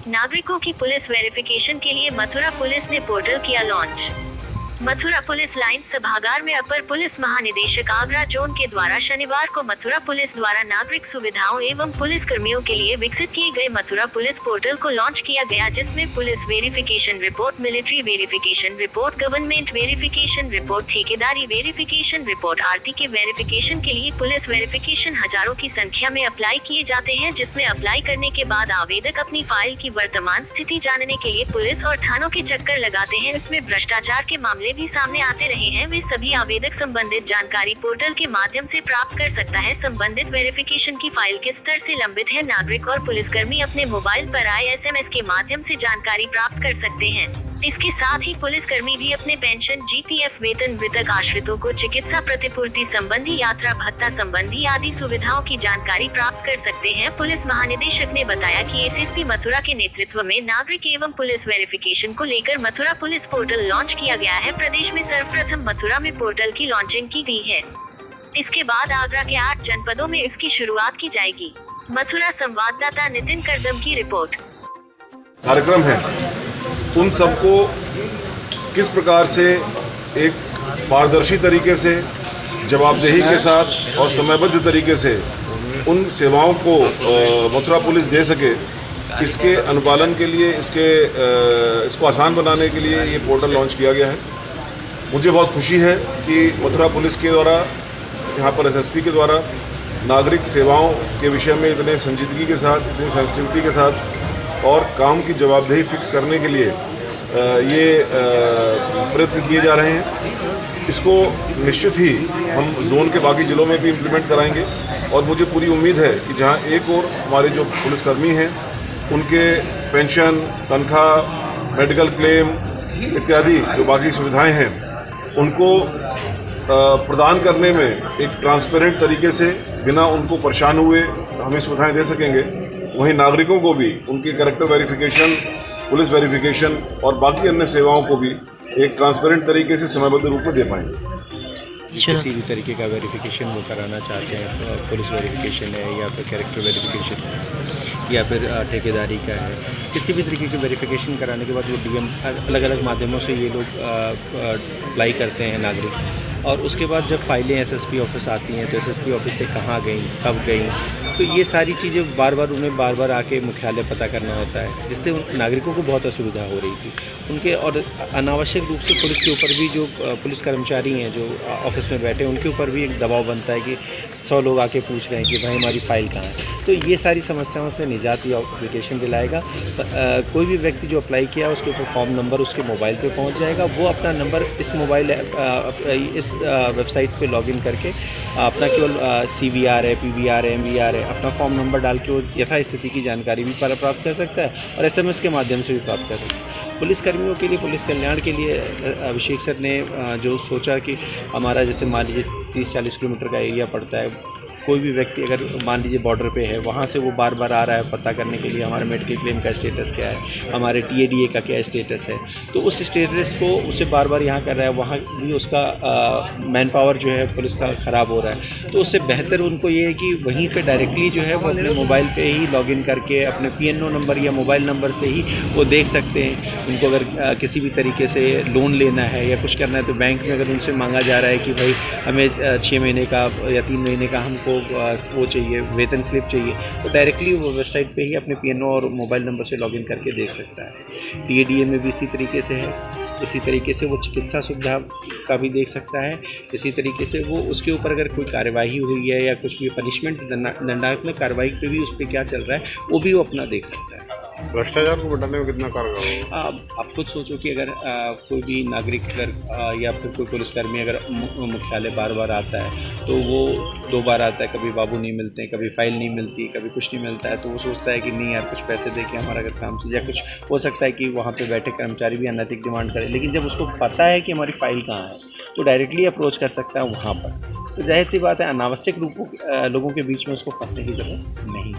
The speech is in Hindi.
नागरिकों की पुलिस वेरिफिकेशन के लिए मथुरा पुलिस ने पोर्टल किया लॉन्च। मथुरा पुलिस लाइन सभागार में अपर पुलिस महानिदेशक आगरा जोन के द्वारा शनिवार को मथुरा पुलिस द्वारा नागरिक सुविधाओं एवं पुलिस कर्मियों के लिए विकसित किए गए मथुरा पुलिस पोर्टल को लॉन्च किया गया, जिसमें police verification report, military verification report, government verification report, ठेकेदारी वेरिफिकेशन रिपोर्ट आदि के वेरिफिकेशन के लिए पुलिस वेरिफिकेशन हजारों की संख्या में अप्लाई किए जाते हैं, जिसमें अप्लाई करने के बाद आवेदक अपनी फाइल की वर्तमान स्थिति जानने के लिए पुलिस और थानों के चक्कर लगाते हैं। इसमें भ्रष्टाचार के मामले भी सामने आते रहे हैं। वे सभी आवेदक संबंधित जानकारी पोर्टल के माध्यम से प्राप्त कर सकता है। संबंधित वेरिफिकेशन की फाइल किस स्तर से लंबित है, नागरिक और पुलिसकर्मी अपने मोबाइल पर आए SMS के माध्यम से जानकारी प्राप्त कर सकते हैं। इसके साथ ही पुलिसकर्मी भी अपने पेंशन, GPF, वेतन, मृतक आश्रितों को चिकित्सा प्रतिपूर्ति संबंधी, यात्रा भत्ता संबंधी आदि सुविधाओं की जानकारी प्राप्त कर सकते हैं। पुलिस महानिदेशक ने बताया कि SSP मथुरा के नेतृत्व में नागरिक एवं पुलिस वेरिफिकेशन को लेकर मथुरा पुलिस पोर्टल लॉन्च किया गया है। प्रदेश में सर्वप्रथम मथुरा में पोर्टल की लॉन्चिंग की गई है। इसके बाद आगरा के 8 जनपदों में इसकी शुरुआत की जाएगी। मथुरा संवाददाता नितिन करदम की रिपोर्ट। कार्यक्रम है उन सबको किस प्रकार से एक पारदर्शी तरीके से, जवाबदेही के साथ और समयबद्ध तरीके से उन सेवाओं को मथुरा पुलिस दे सके, इसके अनुपालन के लिए, इसको आसान बनाने के लिए ये पोर्टल लॉन्च किया गया है। मुझे बहुत खुशी है कि मथुरा पुलिस के द्वारा, यहाँ पर SSP के द्वारा नागरिक सेवाओं के विषय में इतने संजीदगी के साथ, इतनी सेंसिटिविटी के साथ और काम की जवाबदेही फिक्स करने के लिए ये प्रयत्न किए जा रहे हैं। इसको निश्चित ही हम जोन के बाकी जिलों में भी इम्प्लीमेंट कराएंगे और मुझे पूरी उम्मीद है कि जहां एक और हमारे जो पुलिसकर्मी हैं उनके पेंशन, तनख्वाह, मेडिकल क्लेम इत्यादि जो बाकी सुविधाएं हैं उनको प्रदान करने में एक ट्रांसपेरेंट तरीके से, बिना उनको परेशान हुए हमें सुविधाएं दे सकेंगे, वहीं नागरिकों को भी उनकी कैरेक्टर वेरिफिकेशन, पुलिस वेरिफिकेशन और बाकी अन्य सेवाओं को भी एक ट्रांसपेरेंट तरीके से समयबद्ध रूप में दे पाएंगे। किसी भी तरीके का वेरिफिकेशन वो कराना चाहते हैं, पुलिस वेरिफिकेशन है या फिर कैरेक्टर वेरिफिकेशन है या फिर ठेकेदारी का है, किसी भी तरीके की वेरिफिकेशन कराने के बाद वो DM अलग अलग माध्यमों से ये लोग अप्लाई करते हैं नागरिक, और उसके बाद जब फाइलें SSP ऑफिस आती हैं तो SSP ऑफिस से कहाँ गई, कब गई, तो ये सारी चीज़ें उन्हें बार बार आके मुख्यालय पता करना होता है, जिससे उन नागरिकों को बहुत असुविधा हो रही थी उनके। और अनावश्यक रूप से पुलिस के ऊपर भी, जो पुलिस कर्मचारी हैं जो ऑफिस में बैठे, उनके ऊपर भी एक दबाव बनता है कि 100 लोग आके पूछ रहे हैं कि भाई हमारी फ़ाइल कहाँ है। तो ये सारी समस्याओं से निजात ये एप्लीकेशन दिलाएगा। कोई भी व्यक्ति जो अप्लाई किया उसके ऊपर फॉर्म नंबर उसके मोबाइल पे पहुंच जाएगा। वो अपना नंबर इस इस वेबसाइट पे लॉगिन करके अपना केवल CVR है, PVR है, MVR है, अपना फॉर्म नंबर डाल के वो यथास्थिति की जानकारी भी प्राप्त कर सकता है और SMS के माध्यम से भी प्राप्त कर सकता है। पुलिसकर्मियों के लिए, पुलिस कल्याण के लिए अभिषेक सर ने जो सोचा कि हमारा जैसे मान लीजिए 30-40 किलोमीटर का एरिया पड़ता है, कोई भी व्यक्ति अगर मान लीजिए बॉर्डर पे है, वहाँ से वो बार बार आ रहा है पता करने के लिए हमारे मेडिकल क्लेम का स्टेटस क्या है, हमारे TADA का क्या स्टेटस है, तो उस स्टेटस को उसे बार बार यहाँ कर रहा है, वहाँ भी उसका मैन पावर जो है पुलिस का ख़राब हो रहा है। तो उससे बेहतर उनको ये है कि वहीं पे डायरेक्टली जो है वो अपने मोबाइल पे ही लॉगिन करके अपने PNO नंबर या मोबाइल नंबर से ही वो देख सकते हैं। उनको अगर किसी भी तरीके से लोन लेना है या कुछ करना है तो बैंक में अगर उनसे मांगा जा रहा है कि भाई हमें 6 महीने का या 3 महीने का हमको वो चाहिए, वेतन स्लिप चाहिए, तो डायरेक्टली वो वेबसाइट पे ही अपने PNO और मोबाइल नंबर से लॉगिन करके देख सकता है। TADA में भी इसी तरीके से है, इसी तरीके से वो चिकित्सा सुविधा का भी देख सकता है। इसी तरीके से वो उसके ऊपर अगर कोई कार्यवाही हुई है या कुछ भी पनिशमेंट, दंडात्मक कार्रवाई पे भी उस पर क्या चल रहा है वो भी वो अपना देख सकता है। भ्रष्टाचार को बढ़ाने में कितना कारगर होगा? आप खुद सोचो कि अगर कोई भी नागरिक अगर या फिर कोई पुलिसकर्मी अगर मुख्यालय बार बार आता है तो वो 2 बार आता है, कभी बाबू नहीं मिलते हैं, कभी फाइल नहीं मिलती, कभी कुछ नहीं मिलता है, तो वो सोचता है कि नहीं यार कुछ पैसे दे के हमारा अगर काम चल, या कुछ हो सकता है कि वहाँ पे बैठे कर्मचारी भी अनैतिक डिमांड करें, लेकिन जब उसको पता है कि हमारी फ़ाइल कहाँ है तो डायरेक्टली अप्रोच कर सकता है वहाँ पर। तो जाहिर सी बात है अनावश्यक लोगों के बीच में उसको फंसने की ज़रूरत नहीं।